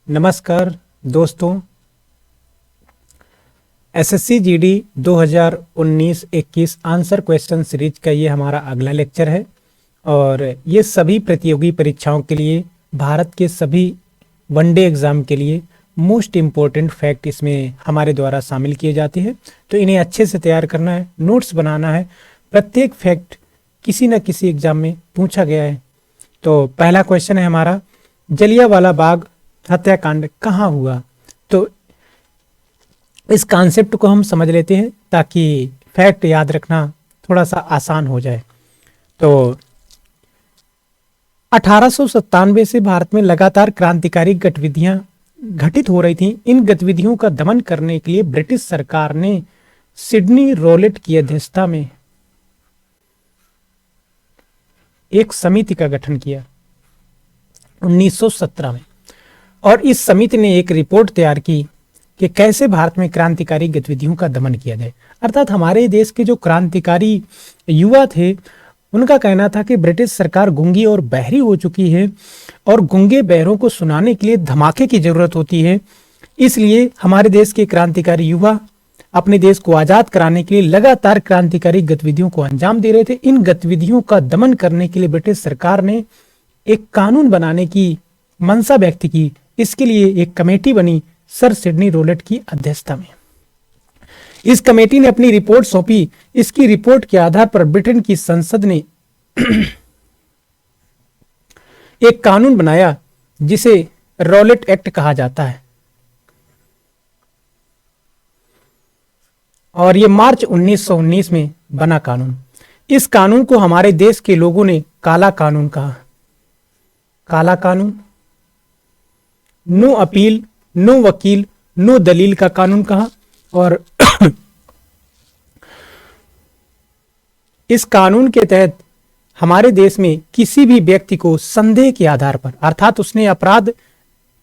नमस्कार दोस्तों, SSC GD 2019-21 answer question series का ये हमारा अगला लेक्चर है और ये सभी प्रतियोगी परीक्षाओं के लिए, भारत के सभी वनडे एग्ज़ाम के लिए मोस्ट इम्पोर्टेंट फैक्ट इसमें हमारे द्वारा शामिल किए जाते हैं। तो इन्हें अच्छे से तैयार करना है, नोट्स बनाना है। प्रत्येक फैक्ट किसी न किसी एग्ज़ाम में पूछा गया है। तो पहला क्वेश्चन है हमारा, जलियांवाला बाग हत्याकांड कहाँ हुआ? तो इस कॉन्सेप्ट को हम समझ लेते हैं ताकि फैक्ट याद रखना थोड़ा सा आसान हो जाए। तो 1897 से भारत में लगातार क्रांतिकारी गतिविधियां घटित हो रही थीं। इन गतिविधियों का दमन करने के लिए ब्रिटिश सरकार ने सिडनी रॉलेट की अध्यक्षता में एक समिति का गठन किया 1917 में, और इस समिति ने एक रिपोर्ट तैयार की कि कैसे भारत में क्रांतिकारी गतिविधियों का दमन किया जाए। अर्थात हमारे देश के जो क्रांतिकारी युवा थे उनका कहना था कि ब्रिटिश सरकार गूंगी और बहरी हो चुकी है और गूंगे बहरों को सुनाने के लिए धमाके की जरूरत होती है। इसलिए हमारे देश के क्रांतिकारी युवा अपने देश को आज़ाद कराने के लिए लगातार क्रांतिकारी गतिविधियों को अंजाम दे रहे थे। इन गतिविधियों का दमन करने के लिए ब्रिटिश सरकार ने एक कानून बनाने की मंशा व्यक्त की। इसके लिए एक कमेटी बनी सर सिडनी रॉलेट की अध्यक्षता में। इस कमेटी ने अपनी रिपोर्ट सौंपी। इसकी रिपोर्ट के आधार पर ब्रिटेन की संसद ने एक कानून बनाया जिसे रॉलेट एक्ट कहा जाता है, और यह मार्च 1919 में बना कानून। इस कानून को हमारे देश के लोगों ने काला कानून कहा। काला कानून, नो अपील, नो वकील, नो दलील का कानून कहा। और इस कानून के तहत हमारे देश में किसी भी व्यक्ति को संदेह के आधार पर, अर्थात उसने अपराध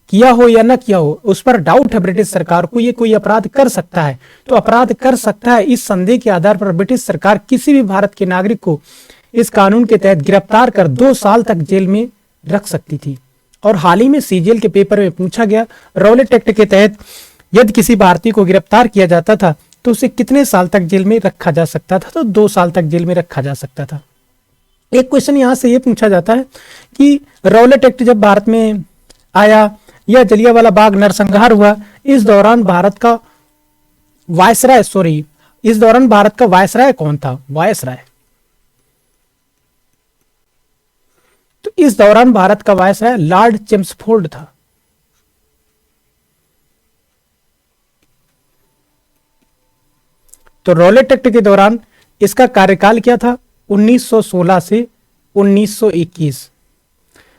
किया हो या न किया हो, उस पर डाउट है ब्रिटिश सरकार को ये कोई अपराध कर सकता है, तो अपराध कर सकता है। इस संदेह के आधार पर ब्रिटिश सरकार किसी भी भारत के नागरिक को इस कानून के तहत गिरफ्तार कर 2 साल तक जेल में रख सकती थी। और हाल ही में सीजीएल के पेपर में पूछा गया, रॉलेट एक्ट के तहत यदि किसी भारतीय को गिरफ्तार किया जाता था तो उसे कितने साल तक जेल में रखा जा सकता था? तो 2 साल तक जेल में रखा जा सकता था। एक क्वेश्चन यहां से यह पूछा जाता है कि रॉलेट एक्ट जब भारत में आया या जलियांवाला बाग नरसंहार हुआ, इस दौरान भारत का वायसराय कौन था? वायसराय। तो इस दौरान भारत का वायसराय लॉर्ड चेम्सफोर्ड था। तो रॉलेट एक्ट के दौरान इसका कार्यकाल क्या था? 1916 से 1921।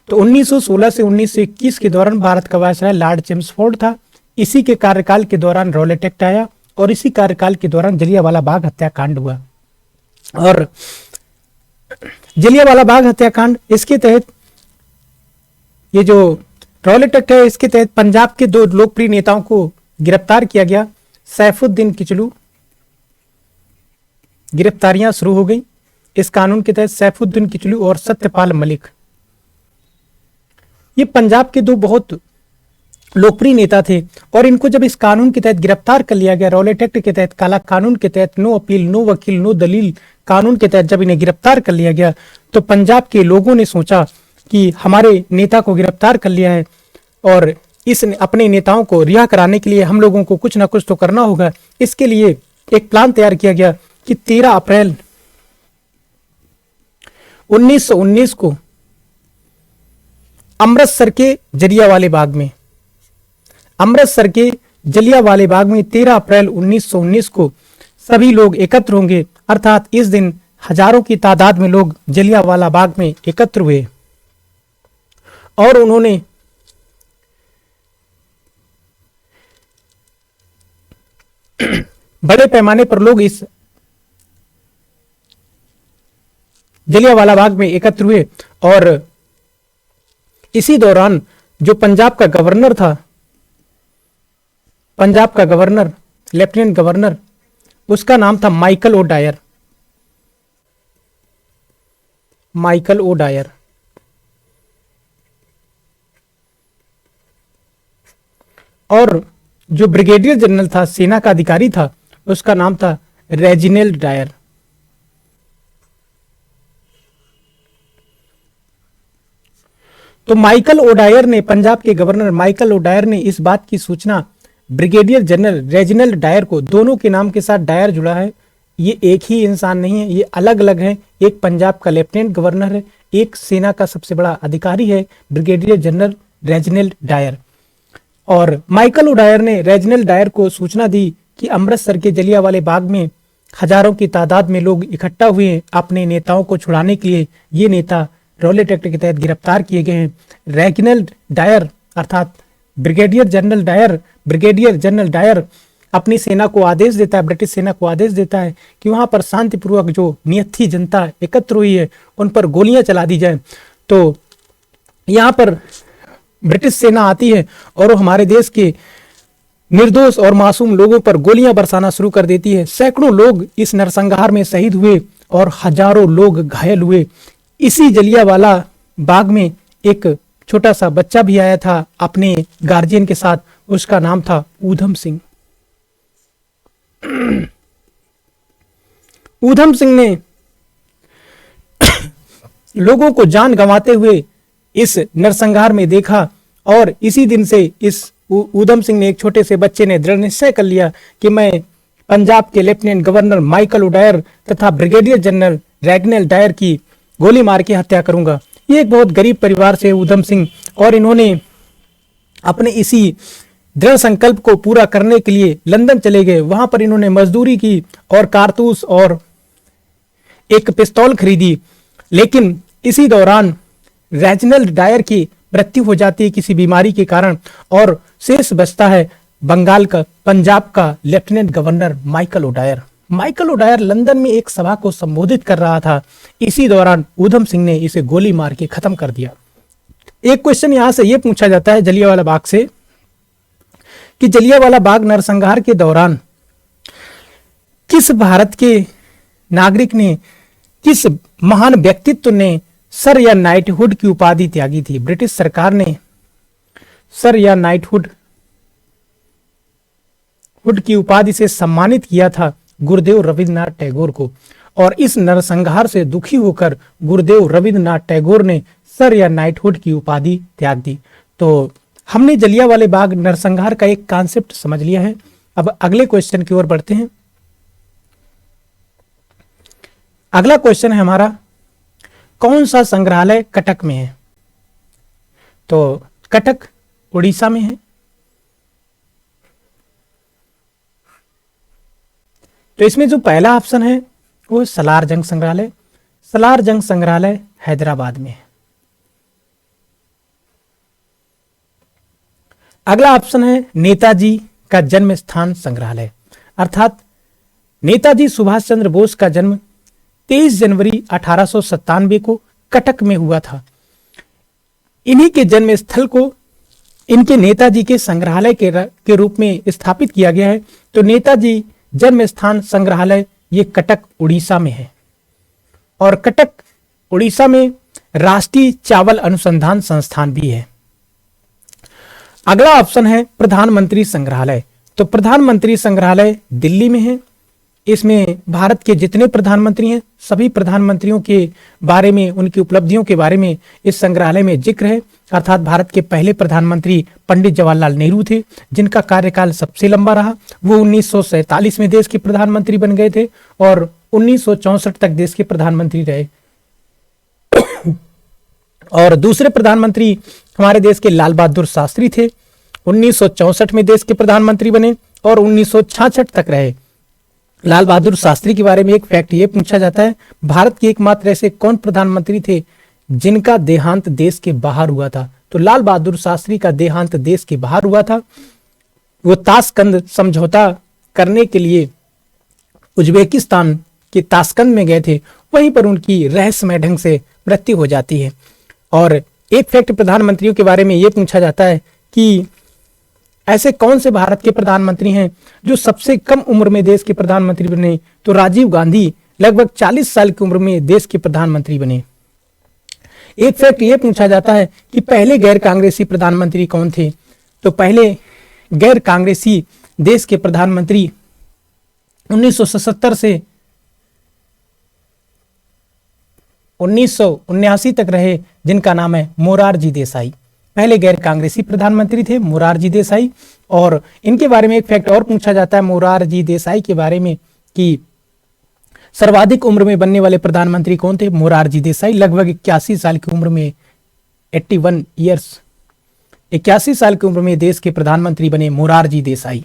तो 1916 से 1921 के दौरान भारत का वायसराय लॉर्ड चेम्सफोर्ड था। इसी के कार्यकाल के दौरान रॉलेट एक्ट आया और इसी कार्यकाल के दौरान जलियांवाला बाग हत्याकांड हुआ। और जलियांवाला बाग हत्याकांड, इसके तहत ये जो रॉलेट एक्ट है इसके तहत पंजाब के 2 लोकप्रिय नेताओं को गिरफ्तार किया गया। सैफुद्दीन किचलू, गिरफ्तारियां शुरू हो गई इस कानून के तहत। सैफुद्दीन किचलू और सत्यपाल मलिक, ये पंजाब के 2 बहुत लोकप्रिय नेता थे और इनको जब इस कानून के तहत गिरफ्तार कर लिया गया, रॉलेट एक्ट के तहत, काला कानून के तहत, नो अपील, नो वकील, नो दलील कानून के तहत जब इन्हें गिरफ्तार कर लिया गया तो पंजाब के लोगों ने सोचा कि हमारे नेता को गिरफ्तार कर लिया है और इस अपने नेताओं को रिहा कराने के लिए हम लोगों को कुछ ना कुछ तो करना होगा। इसके लिए एक प्लान तैयार किया गया कि 13 अप्रैल 1919 को अमृतसर के जलियांवाला बाग में 13 अप्रैल 1919 को सभी लोग एकत्र होंगे। अर्थात इस दिन हजारों की तादाद में लोग जलियांवाला बाग में एकत्र हुए और उन्होंने बड़े पैमाने पर लोग इस जलियांवाला बाग में एकत्र हुए। और इसी दौरान जो पंजाब का गवर्नर, लेफ्टिनेंट गवर्नर, उसका नाम था माइकल ओ डायर। और जो ब्रिगेडियर जनरल था, सेना का अधिकारी था, उसका नाम था रेजिनेल्ड डायर। तो माइकल ओडायर ने, पंजाब के गवर्नर माइकल ओडायर ने इस बात की सूचना ब्रिगेडियर जनरल रेजिनेल्ड डायर को, दोनों के नाम के साथ डायर जुड़ा है, ये एक ही इंसान नहीं है, ये अलग अलग है। एक पंजाब का लेफ्टिनेंट गवर्नर है, एक सेना का सबसे बड़ा अधिकारी है ब्रिगेडियर जनरल रेजिनेल्ड डायर। और माइकल ओडायर ने रेजिनेल्ड डायर को सूचना दी कि अमृतसर के जलियांवाले बाग में हजारों की तादाद में लोग इकट्ठा हुए हैं अपने नेताओं को छुड़ाने के लिए। ये नेता रॉलेट एक्ट के तहत गिरफ्तार किए गए हैं। रेजिनेल्ड डायर अर्थात ब्रिगेडियर जनरल डायर अपनी सेना को आदेश देता है, ब्रिटिश सेना को आदेश देता है कि वहां पर शांतिपूर्वक जो नियत्थी जनता एकत्र हुई है उन पर गोलियां चला दी जाए। तो यहाँ पर ब्रिटिश सेना आती है और वो हमारे देश के निर्दोष और मासूम लोगों पर गोलियां बरसाना शुरू कर देती है। सैकड़ों लोग इस नरसंहार में शहीद हुए और हजारों लोग घायल हुए। इसी जलियांवाला बाग में एक छोटा सा बच्चा भी आया था अपने गार्जियन के साथ, उसका नाम था ऊधम सिंह। ऊधम सिंह ने लोगों को जान गंवाते हुए इस नरसंहार में देखा और इसी दिन से इस ऊधम सिंह ने, एक छोटे से बच्चे ने दृढ़ निश्चय कर लिया कि मैं पंजाब के लेफ्टिनेंट गवर्नर माइकल ओडायर तथा ब्रिगेडियर जनरल रेजिनेल्ड डायर की गोली मार के हत्या करूंगा। ये एक बहुत गरीब परिवार से ऊधम सिंह, और इन्होंने अपने इसी दृढ़ संकल्प को पूरा करने के लिए लंदन चले गए। वहां पर इन्होंने मजदूरी की और कारतूस और एक पिस्तौल खरीदी। लेकिन इसी दौरान रेजिनेल्ड डायर की मृत्यु हो जाती है किसी बीमारी के कारण, और शेष बचता है पंजाब का lieutenant governor Michael O'Dwyer London में एक सभा को संबोधित कर रहा था। इसी दौरान ऊधम सिंह ने इसे गोली मार के खत्म कर दिया। एक क्वेश्चन यहां से यह पूछा जाता है जलियांवाला बाग से कि जलियांवाला बाग नरसंहार के दौरान किस भारत के नागरिक ने, किस महान व्यक्तित्व ने सर या नाइटहुड की उपाधि त्यागी थी? ब्रिटिश सरकार ने सर या नाइटहुड की उपाधि से सम्मानित किया था गुरुदेव रविंद्रनाथ टैगोर को, और इस नरसंहार से दुखी होकर गुरुदेव रविंद्रनाथ टैगोर ने सर या नाइटहुड की उपाधि त्याग दी। तो हमने जलियांवाले बाग नरसंहार का एक कॉन्सेप्ट समझ लिया है। अब अगले क्वेश्चन की ओर बढ़ते हैं। अगला क्वेश्चन है हमारा, कौन सा संग्रहालय कटक में है? तो कटक उड़ीसा में है। तो इसमें जो पहला ऑप्शन है वो सलार जंग संग्रहालय। सलार जंग संग्रहालय हैदराबाद में है। अगला ऑप्शन है नेताजी का जन्म स्थान संग्रहालय, अर्थात नेताजी सुभाष चंद्र बोस का जन्म 23 जनवरी 1897 को कटक में हुआ था। इन्हीं के जन्म स्थल को इनके नेताजी के संग्रहालय के रूप में स्थापित किया गया है। तो नेताजी जन्म स्थान संग्रहालय ये कटक उड़ीसा में है, और कटक उड़ीसा में राष्ट्रीय चावल अनुसंधान संस्थान भी है। अगला ऑप्शन है प्रधानमंत्री संग्रहालय। तो प्रधानमंत्री संग्रहालय दिल्ली में है। इसमें भारत के जितने प्रधानमंत्री हैं सभी प्रधानमंत्रियों के बारे में, उनकी उपलब्धियों के बारे में इस संग्रहालय में जिक्र है। अर्थात भारत के पहले प्रधानमंत्री पंडित जवाहरलाल नेहरू थे, जिनका कार्यकाल सबसे लंबा रहा। वो 1947 में देश के प्रधानमंत्री बन गए थे और 1964 तक देश के प्रधानमंत्री रहे। और दूसरे प्रधानमंत्री हमारे देश के लाल बहादुर शास्त्री थे। 1964 में देश के प्रधानमंत्री बने और 1966 तक रहे। लाल बहादुर शास्त्री के बारे में एक फैक्ट ये पूछा जाता है, भारत के एकमात्र ऐसे कौन प्रधानमंत्री थे जिनका देहांत देश के बाहर हुआ था? तो लाल बहादुर शास्त्री का देहांत देश के बाहर हुआ था। वो ताशकंद समझौता करने के लिए उज्बेकिस्तान के ताशकंद में गए थे, वहीं पर उनकी रहस्यमय ढंग से मृत्यु हो जाती है। और एक फैक्ट प्रधानमंत्रियों के बारे में यह पूछा जाता है कि ऐसे कौन से भारत के प्रधानमंत्री हैं जो सबसे कम उम्र में देश के प्रधानमंत्री बने? तो राजीव गांधी लगभग 40 साल की उम्र में देश के प्रधानमंत्री बने। एक फैक्ट यह पूछा जाता है कि पहले गैर कांग्रेसी प्रधानमंत्री कौन थे? तो पहले गैर कांग्रेसी देश के प्रधानमंत्री 1977 से 1979 तक रहे, जिनका नाम है मोरारजी देसाई। पहले गैर कांग्रेसी प्रधानमंत्री थे मोरारजी देसाई। और इनके बारे में एक फैक्ट और पूछा जाता है मोरारजी देसाई के बारे में कि सर्वाधिक उम्र में बनने वाले प्रधानमंत्री कौन थे? मोरारजी देसाई। लगभग 81 साल की उम्र में 81 ईयर्स 81 साल की उम्र में देश के प्रधानमंत्री बने मोरारजी देसाई।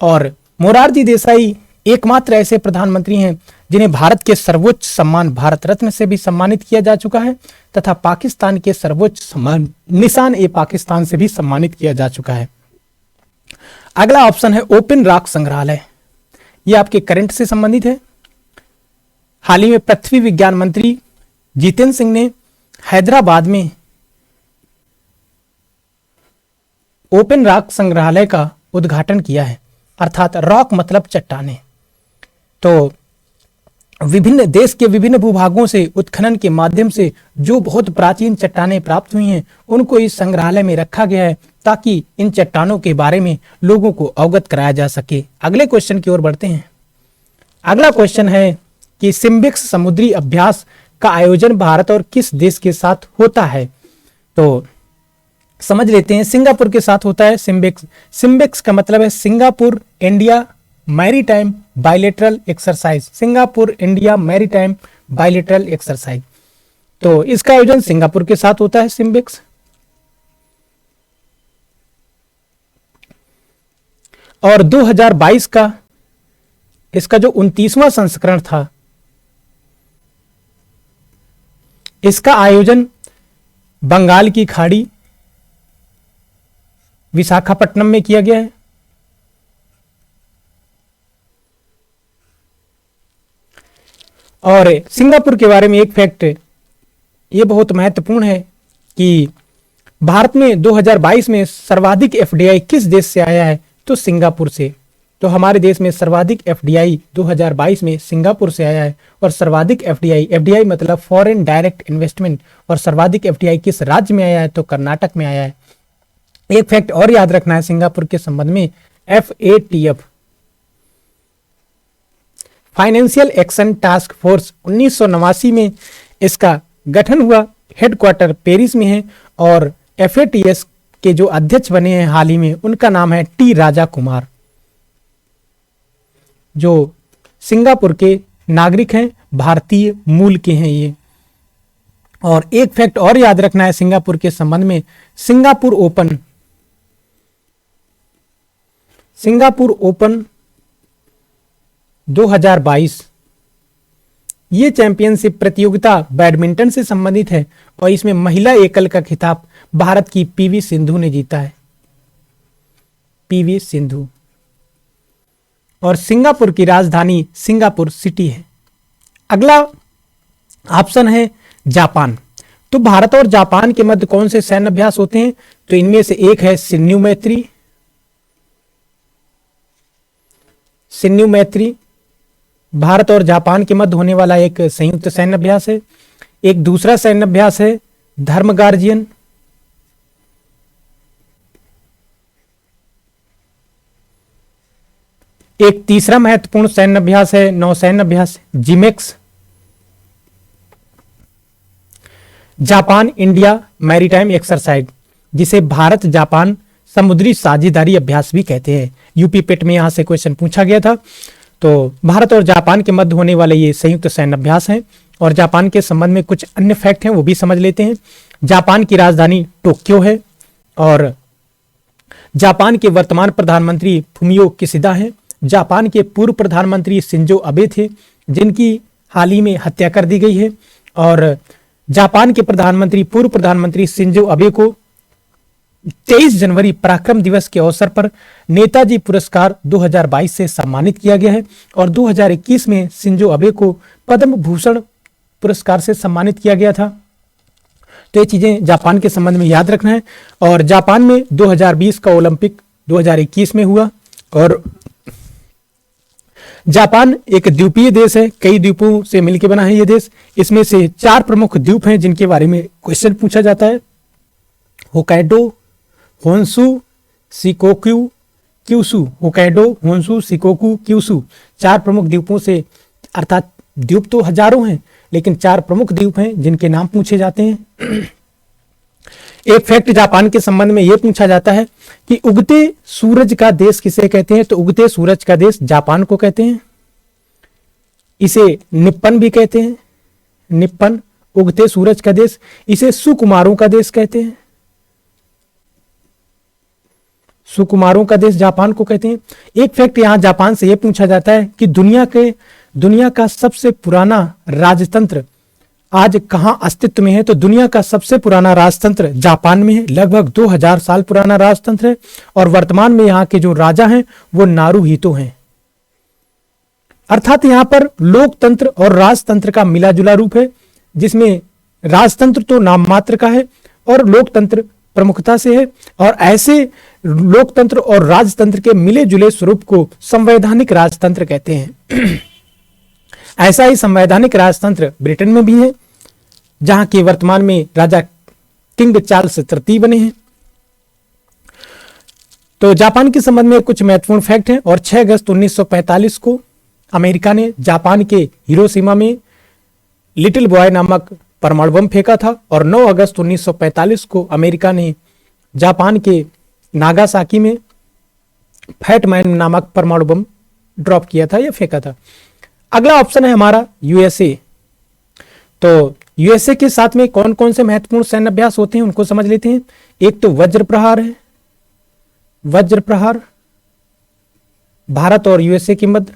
और मोरारजी देसाई एकमात्र ऐसे प्रधानमंत्री हैं जिन्हें भारत के सर्वोच्च सम्मान भारत रत्न से भी सम्मानित किया जा चुका है तथा पाकिस्तान के सर्वोच्च सम्मान निशान ए पाकिस्तान से भी सम्मानित किया जा चुका है। अगला ऑप्शन है ओपन रॉक संग्रहालय। यह आपके करंट से संबंधित है। हाल ही में पृथ्वी विज्ञान मंत्री जितेंद्र सिंह ने हैदराबाद में ओपन रॉक संग्रहालय का उद्घाटन किया है। अर्थात रॉक मतलब चट्टाने। तो विभिन्न देश के विभिन्न भूभागों से उत्खनन के माध्यम से जो बहुत प्राचीन चट्टानें प्राप्त हुई हैं उनको इस संग्रहालय में रखा गया है ताकि इन चट्टानों के बारे में लोगों को अवगत कराया जा सके। अगले क्वेश्चन की ओर बढ़ते हैं। अगला क्वेश्चन है कि सिम्बिक्स समुद्री अभ्यास का आयोजन भारत और किस देश के साथ होता है? तो समझ लेते हैं। सिंगापुर के साथ होता है सिम्बिक्स। सिम्बिक्स का मतलब है Singapore India maritime bilateral exercise. Singapore India maritime bilateral exercise. तो इसका आयोजन सिंगापुर के साथ होता है सिम्बिक्स। और 2022 का इसका जो 29वां संस्करण था, इसका आयोजन बंगाल की खाड़ी विशाखापट्टनम में किया गया है। और सिंगापुर के बारे में एक फैक्ट ये बहुत महत्वपूर्ण है कि भारत में 2022 में सर्वाधिक एफडीआई किस देश से आया है? तो सिंगापुर से। तो हमारे देश में सर्वाधिक एफडीआई 2022 में सिंगापुर से आया है। और सर्वाधिक एफडीआई मतलब फॉरेन डायरेक्ट इन्वेस्टमेंट, और सर्वाधिक एफडीआई किस राज्य में आया है? तो कर्नाटक में आया है। एक फैक्ट और याद रखना है सिंगापुर के संबंध में, FATF financial action task force 1989 में इसका गठन हुआ। हेडक्वार्टर पेरिस में है। और FATF के जो अध्यक्ष बने हैं हाल ही में, उनका नाम है टी राजा कुमार, जो सिंगापुर के नागरिक हैं, भारतीय मूल के हैं ये। और एक फैक्ट और याद रखना है सिंगापुर के संबंध में, सिंगापुर ओपन 2022 ये चैंपियनशिप प्रतियोगिता बैडमिंटन से संबंधित है। और इसमें महिला एकल का खिताब भारत की पीवी सिंधु ने जीता है। पीवी सिंधु। और सिंगापुर की राजधानी सिंगापुर सिटी है। अगला ऑप्शन है जापान। तो भारत और जापान के मध्य कौन से सैन्य अभ्यास होते हैं? तो इनमें से एक है शिन्यू मैत्री। भारत और जापान के मध्य होने वाला एक संयुक्त सैन्य अभ्यास है। एक दूसरा सैन्य अभ्यास है धर्म गार्जियन। एक तीसरा महत्वपूर्ण सैन्य अभ्यास है नौसैन्य अभ्यास JIMEX. Japan India maritime exercise, जिसे भारत जापान समुद्री साझेदारी अभ्यास भी कहते हैं। यूपी पेट में यहां से क्वेश्चन पूछा गया था। तो भारत और जापान के मध्य होने वाले ये संयुक्त सैन्य अभ्यास हैं। और जापान के संबंध में कुछ अन्य फैक्ट हैं वो भी समझ लेते हैं। जापान की राजधानी टोक्यो है। और जापान के वर्तमान प्रधानमंत्री फुमियो किशिदा हैं। जापान के पूर्व प्रधानमंत्री शिंजो अबे थे, जिनकी हाल ही में हत्या कर दी गई है। और जापान के पूर्व प्रधानमंत्री शिंजो अबे को 23 जनवरी पराक्रम दिवस के अवसर पर नेताजी पुरस्कार 2022 से सम्मानित किया गया है। और 2021 में शिंजो अबे को पद्म भूषण पुरस्कार से सम्मानित किया गया था। तो ये चीजें जापान के संबंध में याद रखना है। और जापान में 2020 का ओलंपिक 2021 में हुआ। और जापान एक द्वीपीय देश है, कई द्वीपों से मिलकर बना है ये देश। इसमें से 4 प्रमुख द्वीप हैं जिनके बारे में क्वेश्चन पूछा जाता है। Hokkaido, Honshu, Shikoku Kyushu, Hokkaido, Honshu, Shikoku, Kyushu, 4 प्रमुख द्वीपों से, अर्थात द्वीप तो हजारों हैं लेकिन 4 प्रमुख द्वीप हैं जिनके नाम पूछे जाते हैं। एक फैक्ट जापान के संबंध में यह पूछा जाता है कि उगते सूरज का देश किसे कहते हैं, तो उगते सूरज का देश जापान को कहते हैं। इसे निप्पन भी कहते हैं, निप्पन उगते सूरज का देश। इसे सुकुमारों का देश कहते हैं, सुकुमारों का देश जापान को कहते हैं। एक फैक्ट यहां जापान से यह पूछा जाता है कि दुनिया का सबसे पुराना राजतंत्र आज कहां अस्तित्व में है, तो दुनिया का सबसे पुराना राजतंत्र जापान में है। लगभग 2000 साल पुराना राजतंत्र है और वर्तमान में यहां के जो राजा हैं वो नारुहितो हैं। अर्थात यहां पर लोकतंत्र और राजतंत्र का मिला जुला रूप है, जिसमें राजतंत्र तो नाम मात्र का है और लोकतंत्र प्रमुखता से है। और ऐसे लोकतंत्र और राजतंत्र के मिले जुले स्वरूप को संवैधानिक राजतंत्र कहते हैं। ऐसा ही संवैधानिक राजतंत्र ब्रिटेन में भी है, जहां के वर्तमान में राजा किंग चार्ल्स तृतीय बने हैं। तो जापान के संबंध में कुछ महत्वपूर्ण फैक्ट हैं। और 6 अगस्त 1945 को अमेरिका ने जापान के हिरोशिमा में लिटिल बॉय नामक परमाणु बम फेंका था और 9 अगस्त 1945 को अमेरिका ने जापान के नागासाकी में फैट मैन नामक परमाणु बम ड्रॉप किया था या फेंका था। अगला ऑप्शन है हमारा यूएसए। तो यूएसए के साथ में कौन कौन से महत्वपूर्ण सैन्य अभ्यास होते हैं उनको समझ लेते हैं। एक तो वज्र प्रहार है, वज्र प्रहार भारत और यूएसए के मध्य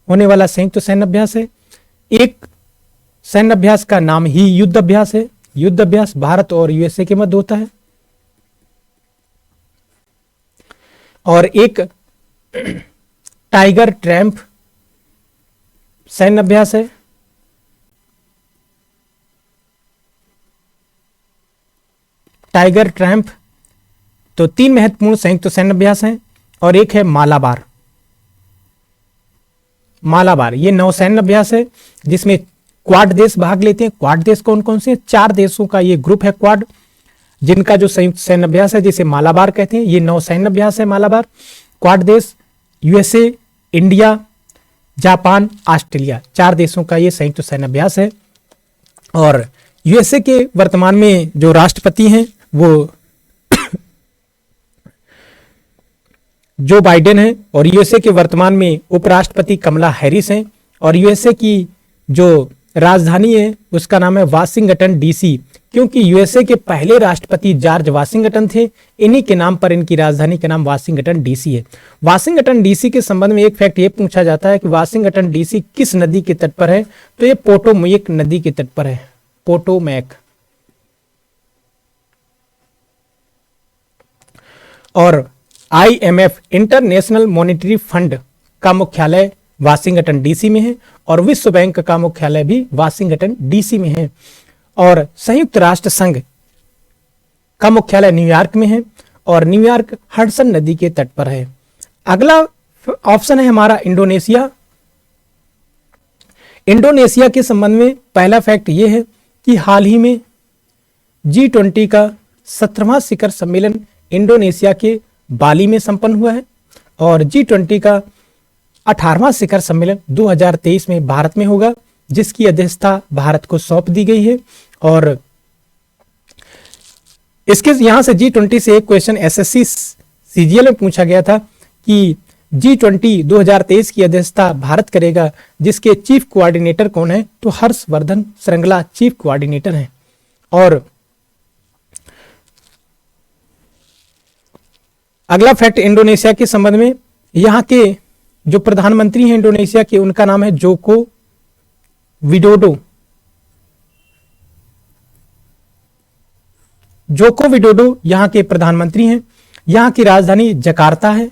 होने वाला संयुक्त सैन्य अभ्यास है। एक सैन्य अभ्यास का नाम ही युद्ध अभ्यास है, युद्ध अभ्यास भारत और यूएसए के मध्य होता है। और एक टाइगर ट्रैम्प सैन्य अभ्यास है। Tiger tramp. तो 3 महत्वपूर्ण संयुक्त सैन्य अभ्यास हैं। और एक है मालाबार। मालाबार ये नौसैन्य अभ्यास है जिसमें क्वाड देश भाग लेते हैं। क्वाड देश कौन कौन से? 4 देशों का ये ग्रुप है क्वाड, जिनका जो संयुक्त सैन्य अभ्यास है जिसे मालाबार कहते हैं। ये नौसैन्य अभ्यास है मालाबार। क्वाड देश यूएसए, इंडिया, जापान, ऑस्ट्रेलिया, 4 देशों का ये संयुक्त सैन्य अभ्यास है। और यूएसए के वर्तमान में जो राष्ट्रपति हैं वो जो बाइडेन है और यूएसए के वर्तमान में उपराष्ट्रपति कमला हैरिस हैं। और यूएसए की जो राजधानी है उसका नाम है वाशिंगटन डीसी, क्योंकि यूएसए के पहले राष्ट्रपति जॉर्ज वाशिंगटन थे। इन्हीं के नाम पर इनकी राजधानी का नाम वाशिंगटन डीसी है। वाशिंगटन डीसी के संबंध में एक फैक्ट ये पूछा जाता है कि वाशिंगटन डीसी किस नदी के तट पर है, तो ये पोटोमैक नदी के तट पर है, पोटोमैक। और आईएमएफ इंटरनेशनल मॉनेटरी फंड का मुख्यालय वाशिंगटन डीसी में है और विश्व बैंक का मुख्यालय भी वाशिंगटन डीसी में है। और संयुक्त राष्ट्र संघ का मुख्यालय न्यूयॉर्क में है और न्यूयॉर्क हडसन नदी के तट पर है। अगला ऑप्शन है हमारा इंडोनेशिया। इंडोनेशिया के संबंध में पहला फैक्ट यह है कि हाल ही में G20 का 17वां शिखर सम्मेलन इंडोनेशिया के बाली में संपन्न हुआ है और G20 का 18वां शिखर सम्मेलन 2023 में भारत में होगा, जिसकी अध्यक्षता भारत को सौंप दी गई है। और इसके यहां से G20 से एक क्वेश्चन एसएससी सीजीएल में पूछा गया था कि G20 2023 की अध्यक्षता भारत करेगा, जिसके चीफ कोऑर्डिनेटर कौन है, तो हर्षवर्धन श्रृंगला चीफ कोऑर्डिनेटर हैं। और अगला फैक्ट इंडोनेशिया के संबंध में, यहां के जो प्रधानमंत्री हैं इंडोनेशिया के, उनका नाम है जोको विडोडो। जोको विडोडो यहां के प्रधानमंत्री हैं। यहां की राजधानी जकार्ता है,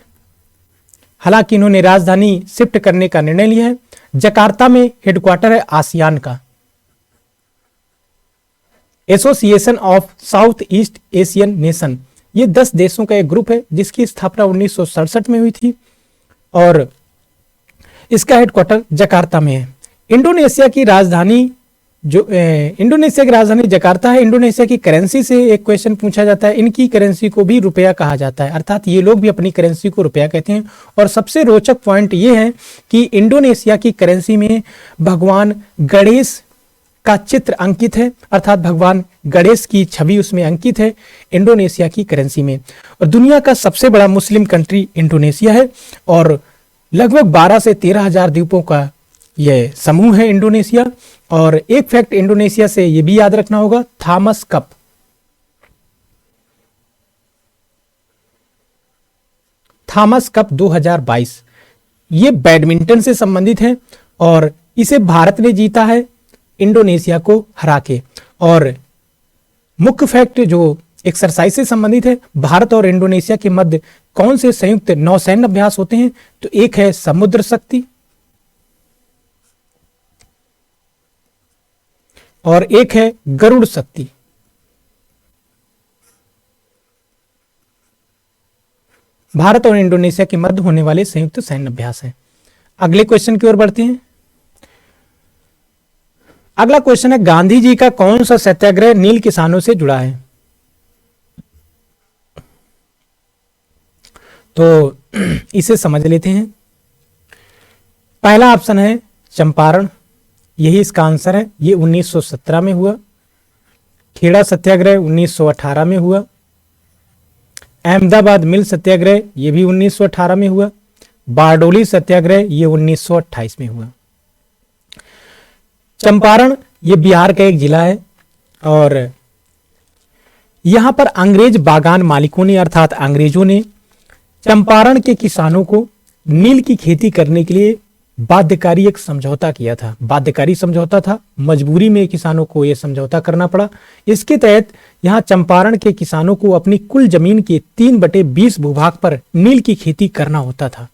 हालांकि इन्होंने राजधानी शिफ्ट करने का निर्णय लिया है। जकार्ता में हेडक्वार्टर है आसियान का, association of south east Asian nation. ये 10 देशों का एक ग्रुप है जिसकी स्थापना 1967 में हुई थी और इसका हेडक्वार्टर जकार्ता में है। इंडोनेशिया की राजधानी जो इंडोनेशिया की राजधानी जकार्ता है। इंडोनेशिया की करेंसी से एक क्वेश्चन पूछा जाता है। इनकी करेंसी को भी रुपया कहा जाता है, अर्थात ये लोग भी अपनी करेंसी को रुपया कहते हैं। और सबसे रोचक पॉइंट ये है कि इंडोनेशिया की करेंसी में भगवान गणेश का चित्र अंकित है, अर्थात भगवान गणेश की छवि उसमें अंकित है इंडोनेशिया की करेंसी में। और दुनिया का सबसे बड़ा मुस्लिम कंट्री इंडोनेशिया है और लगभग 12 से 13 हजार द्वीपों का यह समूह है इंडोनेशिया। और एक फैक्ट इंडोनेशिया से यह भी याद रखना होगा, थॉमस कप, थॉमस कप 2022 ये बैडमिंटन से संबंधित है और इसे भारत ने जीता है इंडोनेशिया को हरा के। और मुख्य फैक्ट जो एक्सरसाइज से संबंधित है, भारत और इंडोनेशिया के मध्य कौन से संयुक्त नौसैन्य अभ्यास होते हैं, तो एक है समुद्र शक्ति और एक है गरुड़ शक्ति। भारत और इंडोनेशिया के मध्य होने वाले संयुक्त सैन्य अभ्यास है। अगले क्वेश्चन की ओर बढ़ते हैं। अगला क्वेश्चन है, गांधी जी का कौन सा सत्याग्रह नील किसानों से जुड़ा है? तो इसे समझ लेते हैं। पहला ऑप्शन है चंपारण, यही इसका आंसर है। ये 1917 में हुआ। खेड़ा सत्याग्रह 1918 में हुआ। अहमदाबाद मिल सत्याग्रह ये भी 1918 में हुआ। बारडोली सत्याग्रह ये 1928 में हुआ। चंपारण ये बिहार का एक जिला है और यहां पर अंग्रेज बागान मालिकों ने अर्थात अंग्रेजों ने चंपारण के किसानों को नील की खेती करने के लिए बाध्यकारी एक समझौता किया था। बाध्यकारी समझौता था, मजबूरी में किसानों को यह समझौता करना पड़ा। इसके तहत यहां चंपारण के किसानों को अपनी कुल जमीन के 3/20 भूभाग पर नील की खेती करना होता था।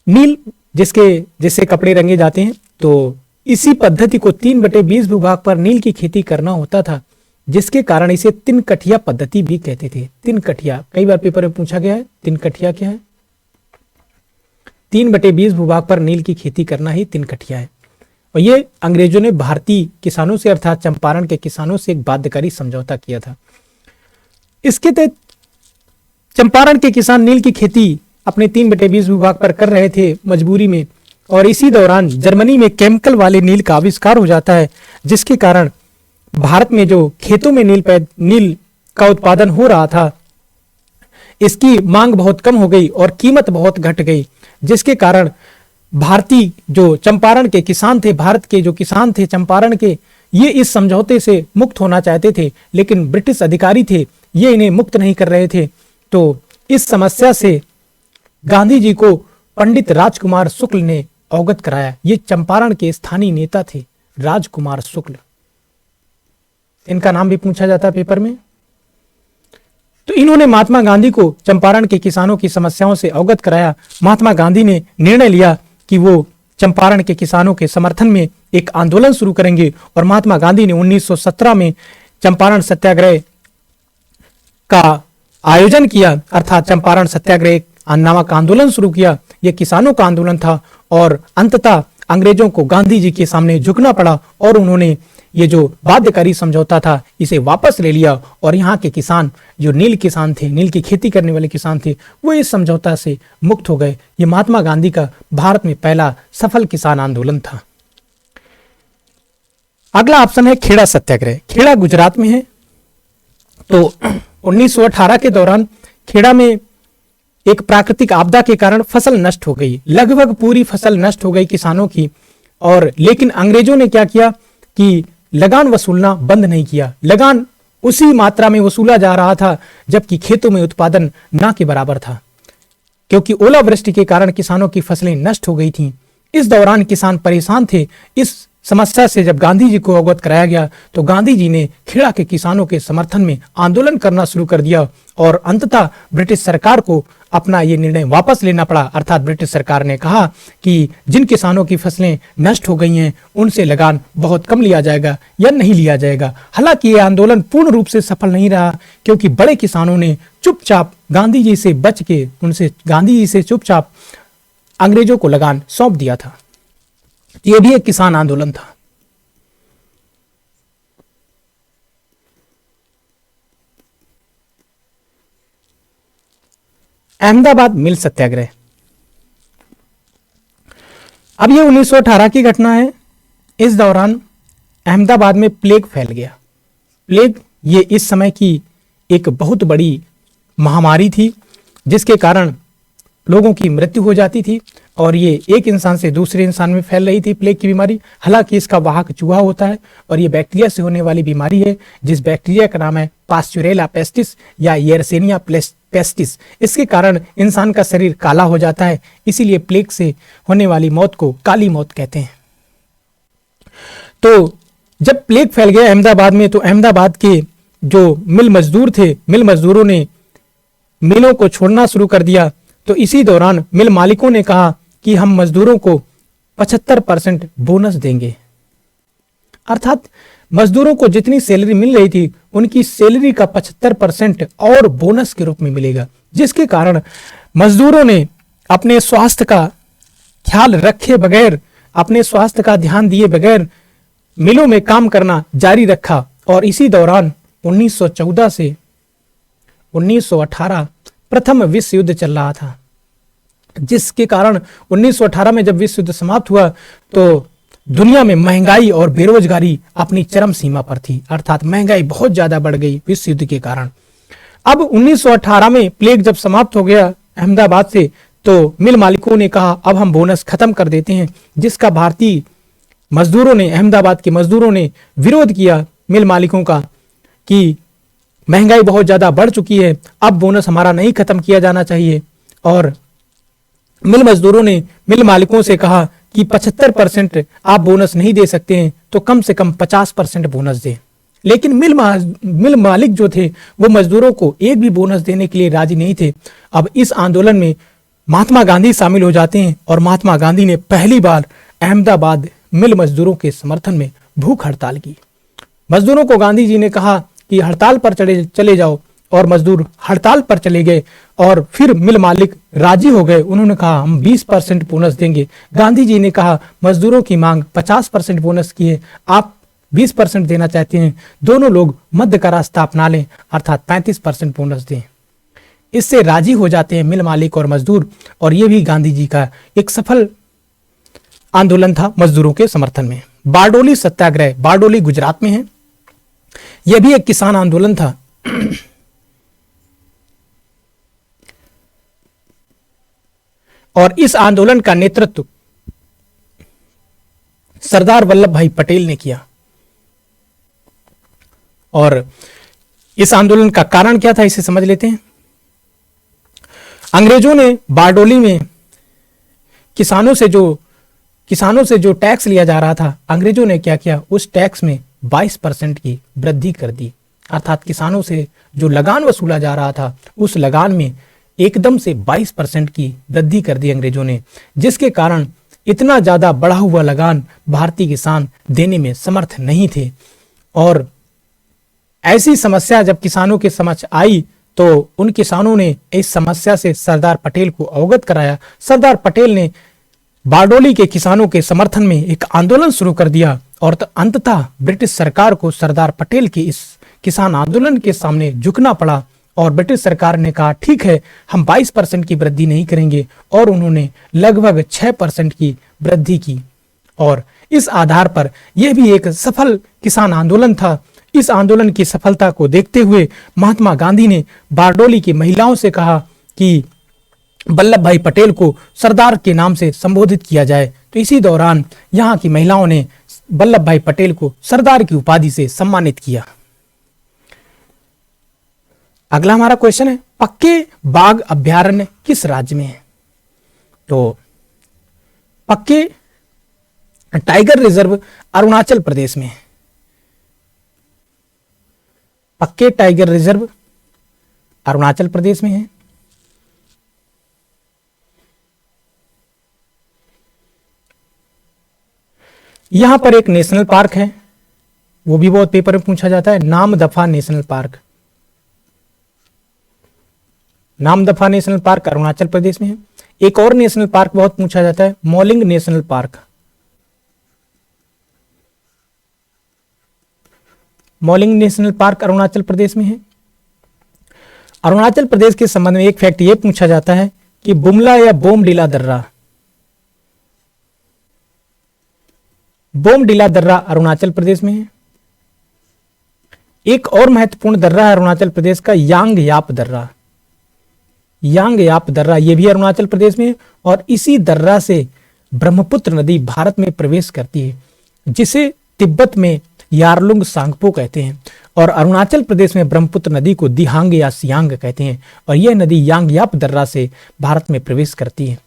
नील जिससे कपड़े रंगे जाते हैं, तो इसी पद्धति को 3/20 भूभाग पर नील की खेती करना होता था, जिसके कारण इसे तिनकठिया पद्धति भी कहते थे। तिनकठिया कई बार पेपर में पूछा गया है, तिनकठिया क्या है? 3/20 भूभाग पर नील की खेती करना ही तिनकठिया है। और ये अंग्रेजों ने भारतीय किसानों से अर्थात चंपारण के किसानों से एक बाध्यकारी समझौता किया था। इसके तहत चंपारण के किसान नील की खेती अपने 3/20 भूभाग पर कर रहे थे मजबूरी में। और इसी दौरान जर्मनी में केमिकल वाले नील का आविष्कार हो जाता है, जिसके कारण भारत में जो खेतों में नील का उत्पादन हो रहा था, इसकी मांग बहुत कम हो गई और कीमत बहुत घट गई, जिसके कारण भारतीय जो चंपारण के किसान थे, भारत के जो किसान थे चंपारण के, ये इस समझौते से मुक्त होना चाहते थे, लेकिन ब्रिटिश अधिकारी थे ये इन्हें मुक्त नहीं कर रहे थे। तो इस समस्या से गांधी जी को पंडित राजकुमार शुक्ल ने अवगत कराया। ये चंपारण के स्थानीय नेता थे, राजकुमार शुक्ल। इनका नाम भी पूछा जाता है पेपर में। तो इन्होंने महात्मा गांधी को चंपारण के किसानों की समस्याओं से अवगत कराया। महात्मा गांधी ने निर्णय लिया कि वो चंपारण के किसानों के समर्थन में एक आंदोलन शुरू करेंगे और महात्मा गांधी ने 1917 में चंपारण सत्याग्रह का आयोजन किया, अर्थात चंपारण सत्याग्रह नामक आंदोलन शुरू किया। यह किसानों का आंदोलन था और अंततः अंग्रेजों को गांधी जी के सामने झुकना पड़ा और उन्होंने ये जो बाध्यकारी समझौता था इसे वापस ले लिया। और यहाँ के किसान जो नील किसान थे, नील की खेती करने वाले किसान थे, वो इस समझौता से मुक्त हो गए। ये महात्मा गांधी का भारत में पहला सफल किसान आंदोलन था। अगला ऑप्शन है खेड़ा सत्याग्रह। खेड़ा गुजरात में है। तो 1918 के दौरान खेड़ा में एक प्राकृतिक आपदा के कारण फसल नष्ट हो गई, लगभग पूरी फसल नष्ट हो गई किसानों की। और लेकिन अंग्रेजों ने क्या किया कि लगान वसूलना बंद नहीं किया। लगान उसी मात्रा में वसूला जा रहा था जबकि खेतों में उत्पादन ना के बराबर था, क्योंकि ओलावृष्टि के कारण किसानों की फसलें नष्ट हो गई थीं। इस दौरान किसान परेशान थे। इस समस्या से जब गांधी जी को अवगत कराया गया तो गांधी जी ने खेड़ा के किसानों के समर्थन में आंदोलन करना शुरू कर दिया और अंततः ब्रिटिश सरकार को अपना ये निर्णय वापस लेना पड़ा। अर्थात ब्रिटिश सरकार ने कहा कि जिन किसानों की फसलें नष्ट हो गई हैं उनसे लगान बहुत कम लिया जाएगा या नहीं लिया जाएगा। हालांकि ये आंदोलन पूर्ण रूप से सफल नहीं रहा, क्योंकि बड़े किसानों ने चुपचाप गांधी जी से बच के गांधी जी से चुपचाप अंग्रेजों को लगान सौंप दिया था। यह भी एक किसान आंदोलन था। अहमदाबाद मिल सत्याग्रह। अब ये 1918 की घटना है। इस दौरान अहमदाबाद में प्लेग फैल गया। प्लेग ये इस समय की एक बहुत बड़ी महामारी थी, जिसके कारण लोगों की मृत्यु हो जाती थी और ये एक इंसान से दूसरे इंसान में फैल रही थी प्लेग की बीमारी। हालांकि इसका वाहक चूहा होता है और ये बैक्टीरिया से होने वाली बीमारी है, जिस बैक्टीरिया का नाम है पास्चुरेला पेस्टिस या येरसेनिया पेस्टिस। इसके कारण इंसान का शरीर काला हो जाता है, इसीलिए प्लेग से होने वाली मौत को काली मौत कहते हैं। तो जब प्लेग फैल गया अहमदाबाद में, तो अहमदाबाद के जो मिल मजदूर थे, मिल मजदूरों ने मिलों को छोड़ना शुरू कर दिया। तो इसी दौरान मिल मालिकों ने कहा कि हम मजदूरों को 75% बोनस देंगे, अर्थात मजदूरों को जितनी सैलरी मिल रही थी उनकी सैलरी का 75% और बोनस के रूप में मिलेगा, जिसके कारण मजदूरों ने अपने स्वास्थ्य का ख्याल रखे बगैर, अपने स्वास्थ्य का ध्यान दिए बगैर मिलों में काम करना जारी रखा। और इसी दौरान 1914 से 1918 प्रथम विश्व युद्ध चल रहा था, जिसके कारण 1918 में जब विश्व युद्ध समाप्त हुआ तो दुनिया में महंगाई और बेरोजगारी अपनी चरम सीमा पर थी, अर्थात महंगाई बहुत ज्यादा बढ़ गई विश्व युद्ध के कारण। अब 1918 में प्लेग जब समाप्त हो गया अहमदाबाद से, तो मिल मालिकों ने कहा अब हम बोनस खत्म कर देते हैं, जिसका भारतीय मजदूरों ने, अहमदाबाद के मजदूरों ने विरोध किया मिल मालिकों का कि महंगाई बहुत ज्यादा बढ़ चुकी है, अब बोनस हमारा नहीं खत्म किया जाना चाहिए। और मिल मजदूरों ने मिल मालिकों से कहा कि 75% आप बोनस नहीं दे सकते हैं तो कम से कम 50% बोनस दें। लेकिन मिल मालिक जो थे वो मजदूरों को एक भी बोनस देने के लिए राजी नहीं थे। अब इस आंदोलन में महात्मा गांधी शामिल हो जाते हैं और महात्मा गांधी ने पहली बार अहमदाबाद मिल मजदूरों के समर्थन में भूख हड़ताल की। मजदूरों को गांधी जी ने कहा कि हड़ताल पर चले जाओ, और मजदूर हड़ताल पर चले गए और फिर मिल मालिक राजी हो गए। उन्होंने कहा हम 20% बोनस देंगे। गांधी जी ने कहा मजदूरों की मांग 50% बोनस की है, आप 20% देना चाहते हैं, दोनों लोग मध्य का रास्ता अपना लें, अर्थात 35% बोनस दें। इससे राजी हो जाते हैं मिल मालिक और मजदूर, और यह भी गांधी जी का एक सफल आंदोलन था मजदूरों के समर्थन में। बारडोली सत्याग्रह, बारडोली गुजरात में है, यह भी एक किसान आंदोलन था। और इस आंदोलन का नेतृत्व सरदार वल्लभ भाई पटेल ने किया। और इस आंदोलन का कारण क्या था, इसे समझ लेते हैं। अंग्रेजों ने बारडोली में किसानों से जो टैक्स लिया जा रहा था, अंग्रेजों ने क्या किया, उस टैक्स में 22% की वृद्धि कर दी। अर्थात किसानों से जो लगान वसूला जा रहा था उस लगान में एकदम से 22% की वृद्धि कर दी अंग्रेजों ने, जिसके कारण इतना ज्यादा बढ़ा हुआ लगान भारतीय किसान देने में समर्थ नहीं थे। और ऐसी समस्या जब किसानों के समक्ष आई तो उन किसानों ने इस समस्या से सरदार पटेल को अवगत कराया। सरदार पटेल ने बारडोली के किसानों के समर्थन में एक आंदोलन शुरू कर दिया और अंततः ब्रिटिश सरकार को सरदार पटेल के इस किसान आंदोलन के सामने झुकना पड़ा और ब्रिटिश सरकार ने कहा ठीक है, हम 22% की वृद्धि नहीं करेंगे, और उन्होंने लगभग 6% की वृद्धि की। और इस आधार पर यह भी एक सफल किसान आंदोलन था। इस आंदोलन की सफलता को देखते हुए महात्मा गांधी ने बारडोली की महिलाओं से कहा कि वल्लभ भाई पटेल को सरदार के नाम से संबोधित किया जाए। तो इसी दौरान यहाँ की महिलाओं ने वल्लभ भाई पटेल को सरदार की उपाधि से सम्मानित किया। अगला हमारा क्वेश्चन है, पक्के बाघ अभयारण्य किस राज्य में है? तो पक्के टाइगर रिजर्व अरुणाचल प्रदेश में है। पक्के टाइगर रिजर्व अरुणाचल प्रदेश में है। यहां पर एक नेशनल पार्क है, वो भी बहुत पेपर में पूछा जाता है, Namdapha national park. Namdapha national park Arunachal Pradesh में है। एक और नेशनल पार्क बहुत पूछा जाता है, Mouling national park. Mouling national park Arunachal Pradesh में है। अरुणाचल प्रदेश के संबंध में एक फैक्ट ये पूछा जाता है कि बुमला या बोमडिला दर्रा, बोमडिला दर्रा अरुणाचल प्रदेश में है। एक और महत्वपूर्ण दर्रा है अरुणाचल प्रदेश का, यांग याप दर्रा। यांग याप दर्रा ये भी अरुणाचल प्रदेश में है और इसी दर्रा से ब्रह्मपुत्र नदी भारत में प्रवेश करती है, जिसे तिब्बत में यारलुंग सांगपो कहते हैं और अरुणाचल प्रदेश में ब्रह्मपुत्र नदी को दिहांग या सियांग कहते हैं और यह नदी यांग याप दर्रा से भारत में प्रवेश करती है।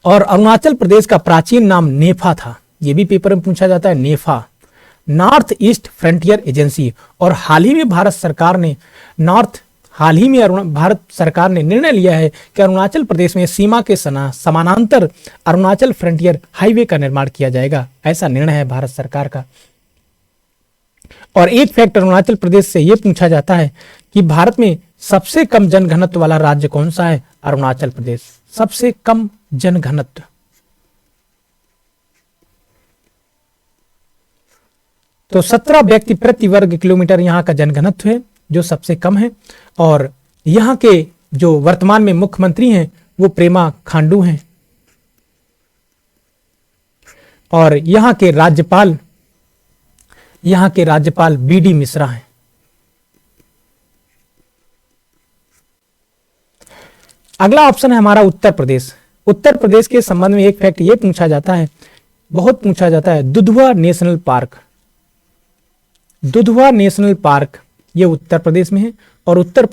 और अरुणाचल प्रदेश का प्राचीन नाम नेफा था, यह भी पेपर में पूछा जाता है, नेफा, नॉर्थ ईस्ट फ्रंटियर एजेंसी। और हाल ही में भारत सरकार ने निर्णय लिया है कि अरुणाचल प्रदेश में सीमा के समानांतर अरुणाचल फ्रंटियर हाईवे का निर्माण किया जाएगा, ऐसा निर्णय है भारत सरकार का। और एक फैक्ट अरुणाचल प्रदेश से यह पूछा जाता है कि भारत में सबसे कम जनघनत्व वाला राज्य कौन सा है? अरुणाचल प्रदेश, सबसे कम जनघनत्व। तो 17 व्यक्ति प्रति वर्ग किलोमीटर यहां का जनघनत्व है, जो सबसे कम है। और यहां के जो वर्तमान में मुख्यमंत्री हैं वो प्रेमा खांडू हैं और यहां के राज्यपाल बीडी मिश्रा हैं। अगला ऑप्शन है हमारा उत्तर प्रदेश। उत्तर प्रदेश के संबंध में एक फैक्ट ये पूछा जाता है, बहुत पूछा जाता है, Dudhwa national park. Dudhwa national park ये उत्तर प्रदेश में है और उत्तर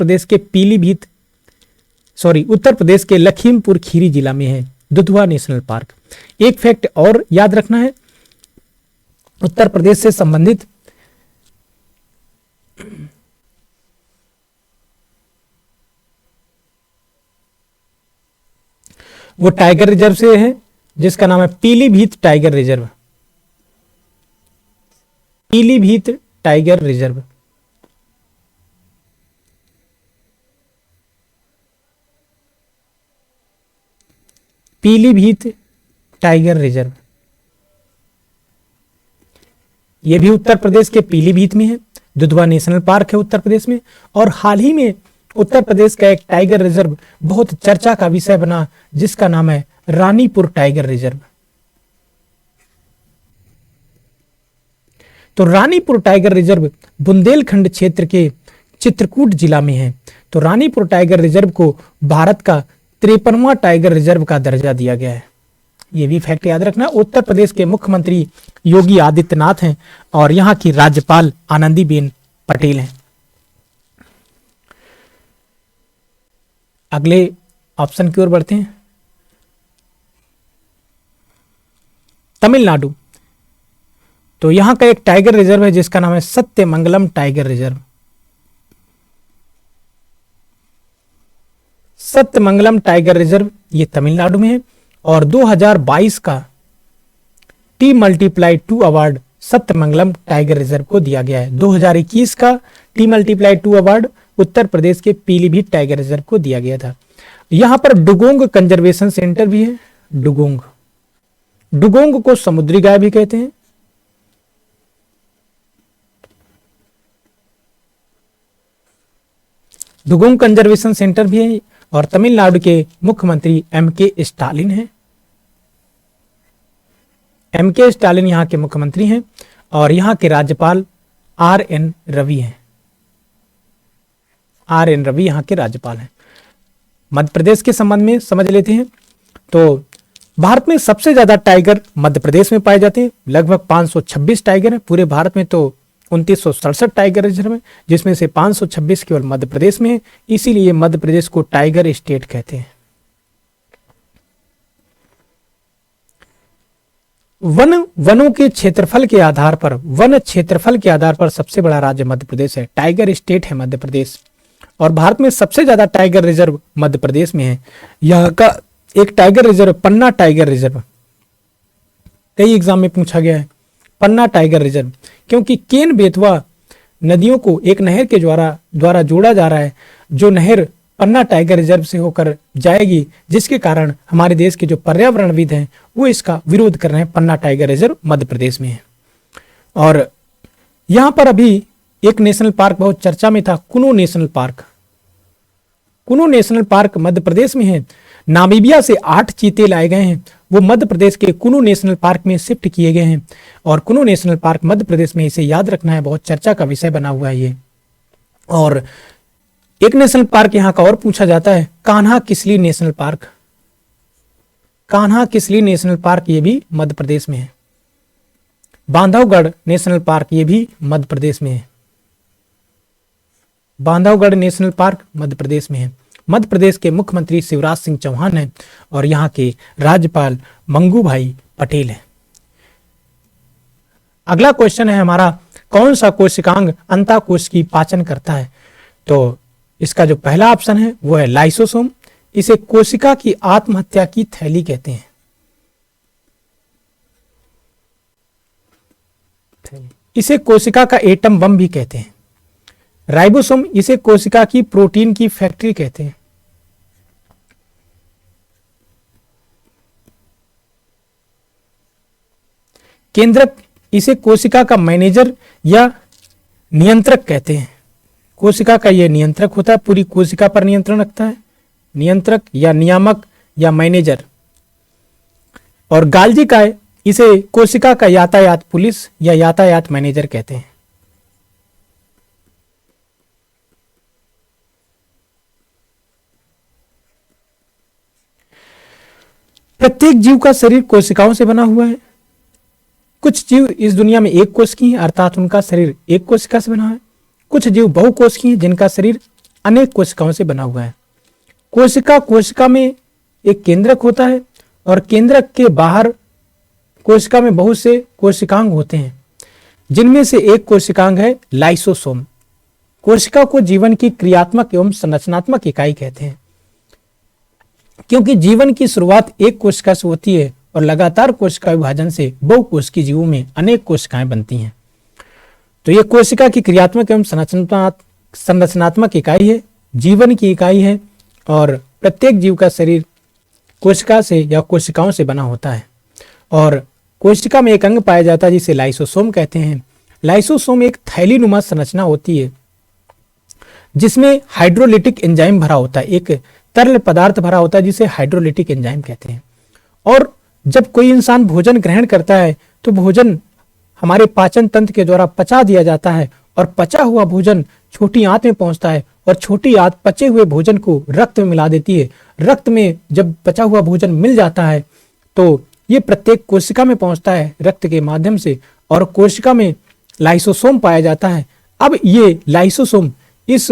प्रदेश के लखीमपुर खीरी जिला में है दुधवा नेशनल पार्क। एक फैक्ट और याद रखना है उत्तर प्रदेश से संबंधित, वो टाइगर रिजर्व से है जिसका नाम है Pilibhit tiger reserve. Pilibhit tiger reserve. Pilibhit tiger reserve यह भी उत्तर प्रदेश के पीलीभीत में है। दुधवा नेशनल पार्क है उत्तर प्रदेश में। और हाल ही में उत्तर प्रदेश का एक टाइगर रिजर्व बहुत चर्चा का विषय बना, जिसका नाम है रानीपुर टाइगर रिजर्व। तो रानीपुर टाइगर रिजर्व बुंदेलखंड क्षेत्र के चित्रकूट जिला में है। तो रानीपुर टाइगर रिजर्व को भारत का 53वां टाइगर रिजर्व का दर्जा दिया गया है। यह भी फैक्ट याद रखना। उत्तर प्रदेश के मुख्यमंत्री योगी आदित्यनाथ हैं और यहां की राज्यपाल आनंदीबेन पटेल हैं। अगले ऑप्शन की ओर बढ़ते हैं। तमिलनाडु। तो यहां का एक टाइगर रिजर्व है जिसका नाम है Sathyamangalam tiger reserve. Sathyamangalam tiger reserve ये तमिलनाडु में है और 2022 का T+2 award Sathyamangalam tiger reserve को दिया गया है। 2021 का T+2 अवार्ड उत्तर प्रदेश के पीलीभीत टाइगर रिजर्व को दिया गया था। यहां पर डुगोंग कंजर्वेशन सेंटर भी है। डुगोंग को समुद्री गाय भी कहते हैं। डुगोंग कंजर्वेशन सेंटर भी है और तमिलनाडु के मुख्यमंत्री MK स्टालिन हैं। MK स्टालिन यहां के मुख्यमंत्री हैं और यहां के राज्यपाल RN रवि हैं। RN रवि यहां के राज्यपाल हैं। मध्य प्रदेश के संबंध में समझ लेते हैं। तो भारत में सबसे ज्यादा टाइगर मध्य प्रदेश में पाए जाते हैं, लगभग 526 टाइगर हैं। पूरे भारत में तो 2967 टाइगर रिजर्व है, जिसमें से 526 केवल मध्य प्रदेश में है। इसीलिए मध्य प्रदेश को टाइगर स्टेट कहते हैं। वनों के क्षेत्रफल के आधार पर सबसे बड़ा राज्य मध्य प्रदेश है। टाइगर स्टेट है मध्य प्रदेश और भारत में सबसे ज्यादा टाइगर रिजर्व मध्य प्रदेश में है। यहाँ का एक टाइगर रिजर्व पन्ना टाइगर रिजर्व, कई एग्जाम में पूछा गया है पन्ना टाइगर रिजर्व, क्योंकि केन बेतवा नदियों को एक नहर के द्वारा जोड़ा जा रहा है, जो नहर पन्ना टाइगर रिजर्व से होकर जाएगी, जिसके कारण हमारे देश के जो पर्यावरणविद हैं वो इसका विरोध कर रहे हैं। पन्ना टाइगर रिजर्व मध्य प्रदेश में है। और यहां पर अभी एक नेशनल पार्क बहुत चर्चा में था, कुनो नेशनल पार्क। कुनु नेशनल पार्क मध्य प्रदेश में है। नामीबिया से 8 चीते लाए गए हैं, वो मध्य प्रदेश के कुनु नेशनल पार्क में शिफ्ट किए गए हैं। और कुनु नेशनल पार्क मध्य प्रदेश में, इसे याद रखना है, बहुत चर्चा का विषय बना हुआ है ये। और एक नेशनल पार्क यहां का और पूछा जाता है, Kanha Kisli national park. Kanha Kisli national park ये भी मध्य प्रदेश में है। बांधवगढ़ नेशनल पार्क ये भी मध्य प्रदेश में है। बांधवगढ़ नेशनल पार्क मध्य प्रदेश में है। मध्य प्रदेश के मुख्यमंत्री शिवराज सिंह चौहान हैं और यहाँ के राज्यपाल मंगू भाई पटेल हैं। अगला क्वेश्चन है हमारा, कौन सा कोशिकांग अंतःकोश की पाचन करता है। तो इसका जो पहला ऑप्शन है वो है लाइसोसोम। इसे कोशिका की आत्महत्या की थैली कहते हैं। इसे कोशिका का एटम बम भी कहते हैं। राइबोसोम, इसे कोशिका की प्रोटीन की फैक्ट्री कहते हैं। केंद्रक, इसे कोशिका का मैनेजर या नियंत्रक कहते हैं। कोशिका का यह नियंत्रक होता है, पूरी कोशिका पर नियंत्रण रखता है, नियंत्रक या नियामक या मैनेजर। और गाल्जी का है, इसे कोशिका का यातायात पुलिस या यातायात मैनेजर कहते हैं। प्रत्येक जीव का शरीर कोशिकाओं से बना हुआ है। कुछ जीव इस दुनिया में एक कोश की हैं, अर्थात उनका शरीर एक कोशिका से बना है। कुछ जीव बहुकोश की हैं, जिनका शरीर अनेक कोशिकाओं से बना हुआ है। कोशिका में एक केंद्रक होता है और केंद्रक के बाहर कोशिका में बहुत से कोशिकांग होते हैं, जिनमें से एक कोशिकांग है लाइसोसोम। कोशिका को जीवन की क्रियात्मक एवं संरचनात्मक इकाई कहते हैं, क्योंकि जीवन की शुरुआत एक कोशिका से होती है और लगातार कोशिका विभाजन से बहुकोशिकीय जीवों में अनेक कोशिकाएं बनती हैं। तो यह कोशिका की क्रियात्मक एवं संरचनात्मक इकाई है, जीवन की इकाई है और प्रत्येक जीव का शरीर कोशिका से या कोशिकाओं से बना होता है। और कोशिका में एक अंग पाया जाता है जिसे लाइसोसोम कहते हैं। लाइसोसोम एक थैलीनुमा संरचना होती है जिसमें हाइड्रोलिटिक एंजाइम भरा होता है, एक तरल पदार्थ भरा होता है जिसे हाइड्रोलिटिक एंजाइम कहते हैं। और जब कोई इंसान भोजन ग्रहण करता है तो भोजन हमारे पाचन तंत्र के द्वारा पचा दिया जाता है और पचा हुआ भोजन छोटी आंत में पहुंचता है और छोटी आंत पचे हुए भोजन को रक्त में मिला देती है। रक्त में जब पचा हुआ भोजन मिल जाता है तो ये प्रत्येक कोशिका में पहुंचता है रक्त के माध्यम से और कोशिका में लाइसोसोम पाया जाता है। अब ये लाइसोसोम इस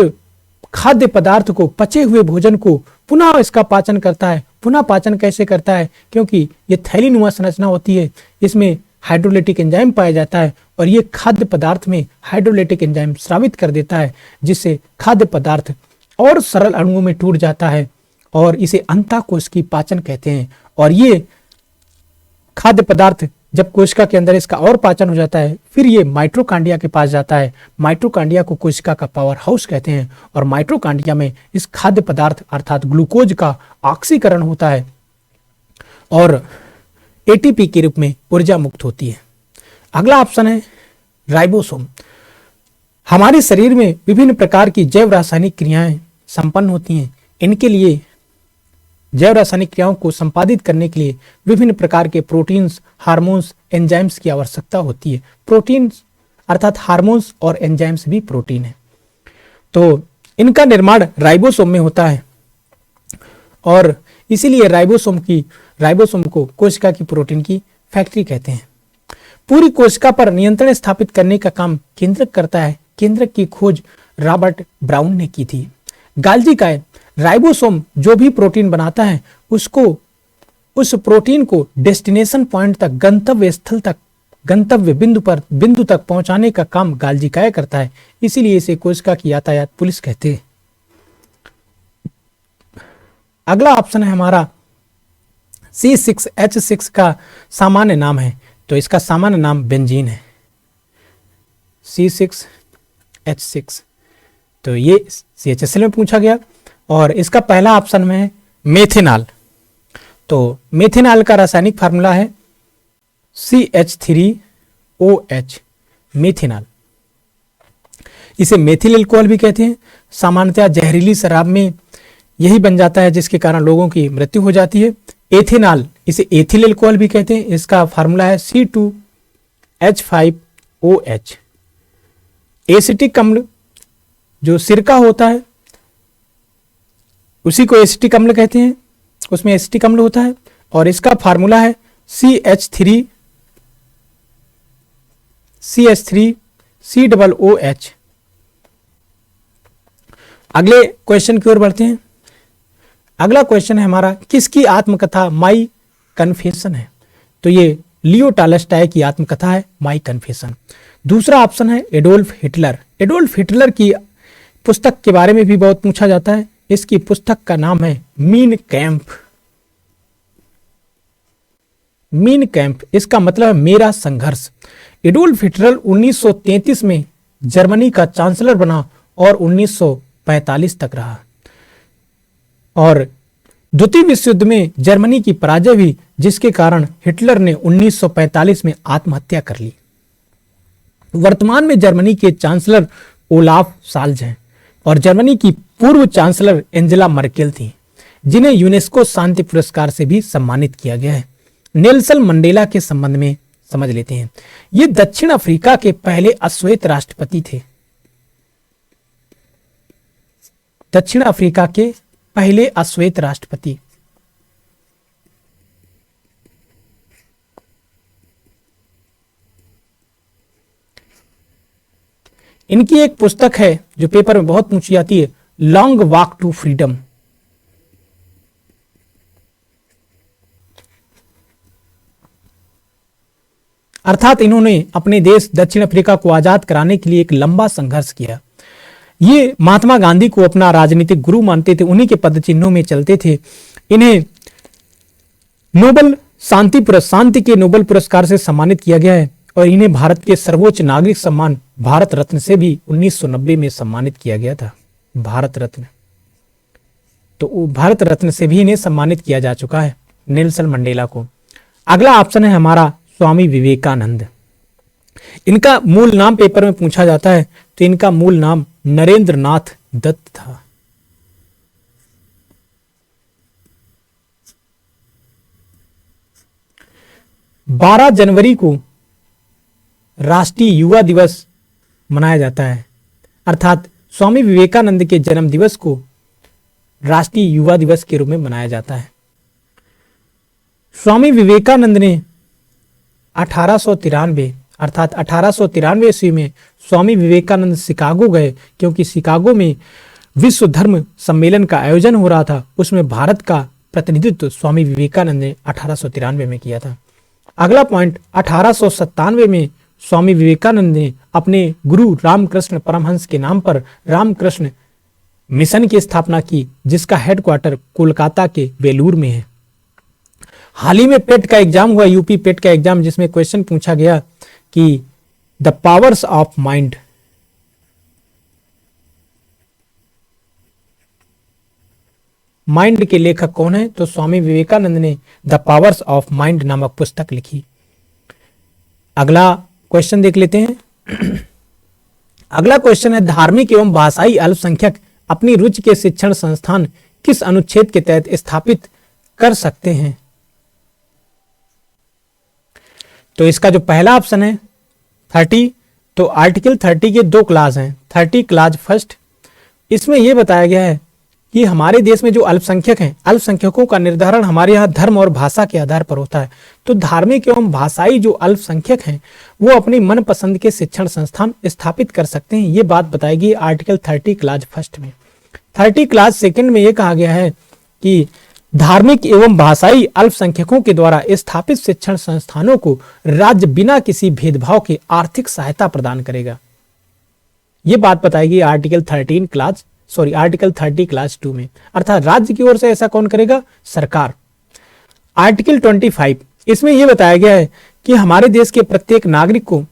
खाद्य पदार्थ को, पचे हुए भोजन को पुनः इसका पाचन करता है। पुनः पाचन कैसे करता है? क्योंकि ये थैलीनुमा संरचना होती है, इसमें हाइड्रोलिटिक एंजाइम पाया जाता है और ये खाद्य पदार्थ में हाइड्रोलिटिक एंजाइम स्रावित कर देता है, जिससे खाद्य पदार्थ और सरल अणुओं में टूट जाता है और इसे अंतःकोश की पाचन कहते हैं। और ये खाद्य पदार्थ जब कोशिका के अंदर इसका और पाचन हो जाता है, फिर ये माइटोकांड्रिया के पास जाता है। माइटोकांड्रिया को कोशिका का पावर हाउस कहते हैं और माइटोकांड्रिया में इस खाद्य पदार्थ अर्थात ग्लूकोज का ऑक्सीकरण होता है और एटीपी के रूप में ऊर्जा मुक्त होती है। अगला ऑप्शन है राइबोसोम। हमारे शरीर में विभिन्न प्रकार की जैव रासायनिक क्रियाएं संपन्न होती हैं। इनके लिए जैव रासायनिक क्रियाओं को संपादित करने के लिए विभिन्न प्रकार के प्रोटीन्स, हार्मोन्स, एंजाइम्स की आवश्यकता होती है। प्रोटीन्स अर्थात हार्मोन्स और एंजाइम्स भी प्रोटीन है, तो इनका निर्माण राइबोसोम में होता है और इसीलिए राइबोसोम को कोशिका की प्रोटीन की फैक्ट्री कहते हैं। पूरी कोशिका पर नियंत्रण स्थापित करने का काम केंद्रक करता है। केंद्रक की खोज रॉबर्ट ब्राउन ने की थी। गाल्जी का है, राइबोसोम जो भी प्रोटीन बनाता है उसको उस प्रोटीन को डेस्टिनेशन पॉइंट तक, गंतव्य स्थल तक, गंतव्य बिंदु तक पहुंचाने का काम गाल्जिकाय करता है। इसीलिए इसे कोशिका की यातायात पुलिस कहते हैं। अगला ऑप्शन है हमारा C6H6 का सामान्य नाम है, तो इसका सामान्य नाम बेंजीन है, C6H6। तो ये CHSL में पूछा गया और इसका पहला ऑप्शन में है मेथेनॉल। तो मेथेनॉल का रासायनिक फार्मूला है CH3OH, मेथेनॉल। इसे मेथिल अल्कोहल भी कहते हैं। सामान्यतः जहरीली शराब में यही बन जाता है जिसके कारण लोगों की मृत्यु हो जाती है। एथेनॉल, इसे एथिल अल्कोहल भी कहते हैं, इसका फार्मूला है C2H5OH। एसिटिक अम्ल जो सिरका होता है उसी को एसिटिक अम्ल कहते हैं, उसमें एसिटिक अम्ल होता है और इसका फार्मूला है CH3COOH। अगले क्वेश्चन की ओर बढ़ते हैं। अगला क्वेश्चन है हमारा, किसकी आत्मकथा माई कन्फेशन है? तो ये लियो टॉल्स्टॉय की आत्मकथा है माई कन्फेशन। दूसरा ऑप्शन है एडोल्फ हिटलर। एडोल्फ हिटलर की पुस्तक के बारे में भी बहुत पूछा जाता है। इसकी पुस्तक का नाम है मीन कैंप। मीन कैंप, इसका मतलब है मेरा संघर्ष। एडोल्फ हिटलर 1933 में जर्मनी का चांसलर बना और 1945 तक रहा और द्वितीय विश्व युद्ध में जर्मनी की पराजय हुई, जिसके कारण हिटलर ने 1945 में आत्महत्या कर ली। वर्तमान में जर्मनी के चांसलर ओलाफ साल्ज हैं और जर्मनी की पूर्व चांसलर एंजेला मर्केल थी, जिन्हें यूनेस्को शांति पुरस्कार से भी सम्मानित किया गया है। नेल्सन मंडेला के संबंध में समझ लेते हैं। ये दक्षिण अफ्रीका के पहले अश्वेत राष्ट्रपति थे। दक्षिण अफ्रीका के पहले अश्वेत राष्ट्रपति। इनकी एक पुस्तक है जो पेपर में बहुत पूछी जाती है, लॉन्ग वॉक टू फ्रीडम। अर्थात इन्होंने अपने देश दक्षिण अफ्रीका को आजाद कराने के लिए एक लंबा संघर्ष किया। ये महात्मा गांधी को अपना राजनीतिक गुरु मानते थे, उन्हीं के पद चिन्हों में चलते थे। इन्हें नोबल शांति के नोबेल पुरस्कार से सम्मानित किया गया है और इन्हें भारत के सर्वोच्च नागरिक सम्मान भारत रत्न से भी 1990 में सम्मानित किया गया था। भारत रत्न, तो भारत रत्न से भी इन्हें सम्मानित किया जा चुका है नेल्सन मंडेला को। अगला ऑप्शन है हमारा स्वामी विवेकानंद। इनका मूल नाम पेपर में पूछा जाता है तो इनका मूल नाम नरेंद्र नाथ दत्त था। बारह जनवरी को राष्ट्रीय युवा दिवस मनाया जाता है, अर्थात स्वामी विवेकानंद के जन्म दिवस को राष्ट्रीय युवा दिवस के रूप में मनाया जाता है। स्वामी विवेकानंद ने 1893 अर्थात 1893 ईस्वी में स्वामी विवेकानंद शिकागो गए, क्योंकि शिकागो में विश्व धर्म सम्मेलन का आयोजन हो रहा था। उसमें भारत का प्रतिनिधित्व स्वामी विवेकानंद ने 1893 में किया था। अगला पॉइंट, 1897 में स्वामी विवेकानंद ने अपने गुरु रामकृष्ण परमहंस के नाम पर रामकृष्ण मिशन की स्थापना की, जिसका हेडक्वार्टर कोलकाता के बेलूर में है। हाल ही में पेट का एग्जाम हुआ, यूपी पेट का एग्जाम, जिसमें क्वेश्चन पूछा गया कि the powers of mind, mind के लेखक कौन है? तो स्वामी विवेकानंद ने द पावर्स ऑफ माइंड नामक पुस्तक लिखी। अगला क्वेश्चन देख लेते हैं। अगला क्वेश्चन है, धार्मिक एवं भाषाई अल्पसंख्यक अपनी रुचि के शिक्षण संस्थान किस अनुच्छेद के तहत स्थापित कर सकते हैं? तो इसका जो पहला ऑप्शन है 30, तो आर्टिकल 30 के दो क्लास हैं, 30 क्लास फर्स्ट। इसमें यह बताया गया है कि हमारे देश में जो अल्पसंख्यक हैं, अल्पसंख्यकों का निर्धारण हमारे यहाँ धर्म और भाषा के आधार पर होता है। तो धार्मिक एवं भाषाई जो अल्पसंख्यक हैं वो अपनी मनपसंद के शिक्षण संस्थान स्थापित कर सकते हैं। ये बात बताएगी आर्टिकल 30 क्लास फर्स्ट में। 30 क्लास सेकंड में ये कहा गया है कि धार्मिक एवं भाषाई अल्पसंख्यकों के द्वारा स्थापित शिक्षण संस्थानों को राज्य बिना किसी भेदभाव के आर्थिक सहायता प्रदान करेगा। ये बात बताएगी आर्टिकल 30 क्लास 2 में, अर्थात राज्य की ओर से ऐसा कौन करेगा? सरकार। आर्टिकल 25, इसमें यह बताया गया है कि हमारे देश के प्रत्येक नागरिक को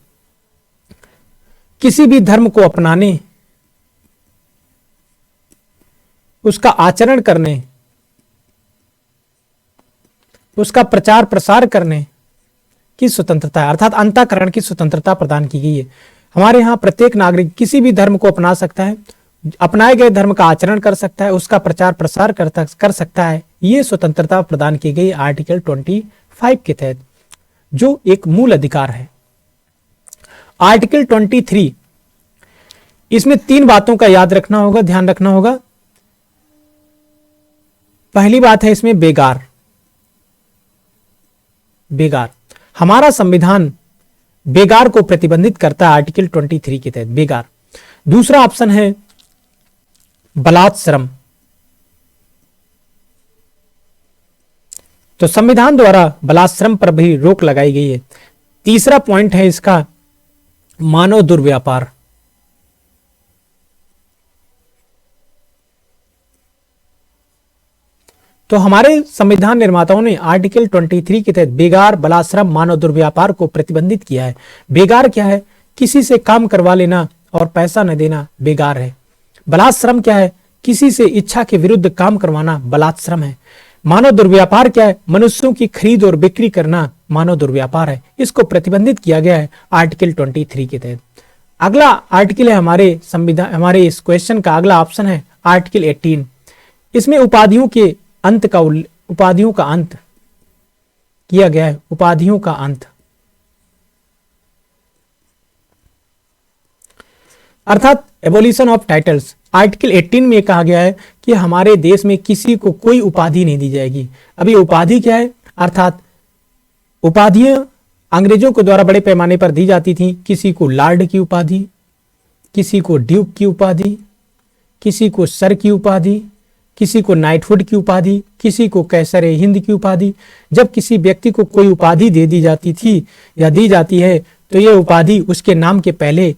किसी भी धर्म को अपनाने, उसका आचरण करने, उसका प्रचार प्रसार करने की स्वतंत्रता है, अर्थात अंतःकरण की स्वतंत्रता प्रदान की गई है। हमारे यहाँ प्रत्येक नागरिक किसी भी धर्म को अपना सकता है, अपनाए गए धर्म का आचरण कर सकता है, उसका प्रचार प्रसार कर सकता है। ये स्वतंत्रता प्रदान की गई आर्टिकल 25 के तहत, जो एक मूल अधिकार है। आर्टिकल 23, इसमें 3 बातों का याद रखना होगा, ध्यान रखना होगा। पहली बात है इसमें बेगार। बेगार, हमारा संविधान बेगार को प्रतिबंधित करता है आर्टिकल 23 के तहत, बेगार। दूसरा ऑप्शन है बलात्श्रम। तो संविधान द्वारा बलात्श्रम पर भी रोक लगाई गई है। तीसरा पॉइंट है इसका मानव दुर्व्यापार। तो हमारे संविधान निर्माताओं ने आर्टिकल 23 के तहत बेगार, बलात्श्रम, मानव दुर्व्यापार को प्रतिबंधित किया है। बेगार क्या है? किसी से काम करवा लेना और पैसा न देना बेगार है। बलात्श्रम क्या है? किसी से इच्छा के विरुद्ध काम करवाना बलात्श्रम है। मानव दुर्व्यापार क्या है? मनुष्यों की खरीद और बिक्री करना मानव दुर्व्यापार है। इसको प्रतिबंधित किया गया है आर्टिकल 23 के तहत। अगला आर्टिकल है हमारे संविधान, हमारे इस क्वेश्चन का अगला ऑप्शन है आर्टिकल 18। इसमें उपाधियों का अंत किया गया है, उपाधियों का अंत। अर्थात एबोलिशन ऑफ टाइटल्स। आर्टिकल 18 में कहा गया है कि हमारे देश में किसी को कोई उपाधि नहीं दी जाएगी। अभी उपाधि क्या है? अर्थात उपाधियां अंग्रेजों के द्वारा बड़े पैमाने पर दी जाती थी। किसी को लॉर्ड की उपाधि, किसी को ड्यूक की उपाधि, किसी को सर की उपाधि, किसी को नाइटहुड की उपाधि, किसी को कैसर हिंद की उपाधि। जब किसी व्यक्ति को कोई उपाधि दे दी जाती थी या दी जाती है तो यह उपाधि उसके नाम के पहले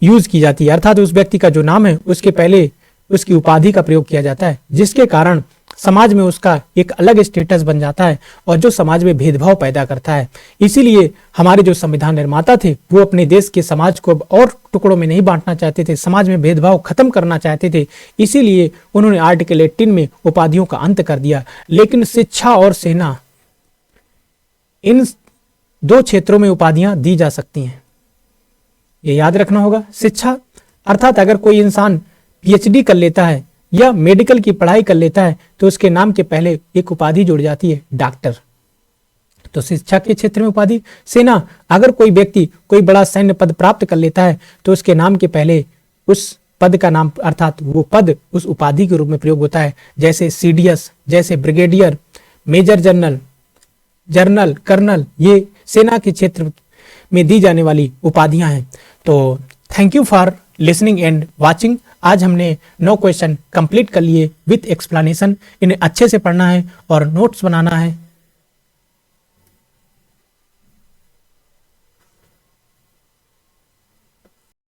यूज की जाती है। अर्थात उस व्यक्ति का जो नाम है उसके पहले उसकी उपाधि का प्रयोग किया जाता है, जिसके कारण समाज में उसका एक अलग स्टेटस बन जाता है और जो समाज में भेदभाव पैदा करता है। इसीलिए हमारे जो संविधान निर्माता थे वो अपने देश के समाज को और टुकड़ों में नहीं बांटना चाहते थे, समाज में भेदभाव खत्म करना चाहते थे। इसीलिए उन्होंने आर्टिकल 18 में उपाधियों का अंत कर दिया। लेकिन शिक्षा और सेना, इन 2 क्षेत्रों में उपाधियां दी जा सकती हैं, ये याद रखना होगा। शिक्षा अर्थात अगर कोई इंसान PhD कर लेता है या मेडिकल की पढ़ाई कर लेता है तो उसके नाम के पहले एक उपाधि जुड़ जाती है, डॉक्टर। तो शिक्षा के क्षेत्र में उपाधि। सेना, अगर कोई व्यक्ति कोई बड़ा सैन्य पद प्राप्त कर लेता है तो उसके नाम के पहले उस पद का नाम अर्थात वो पद उस उपाधि के रूप में प्रयोग होता है। जैसे CDS, जैसे brigadier, major general, general, colonel, ये सेना के क्षेत्र में दी जाने वाली उपाधियां हैं। तो thank you for listening and watching. आज हमने 9 क्वेश्चन कंप्लीट कर लिए विथ एक्सप्लेनेशन। इन्हें अच्छे से पढ़ना है और नोट्स बनाना है।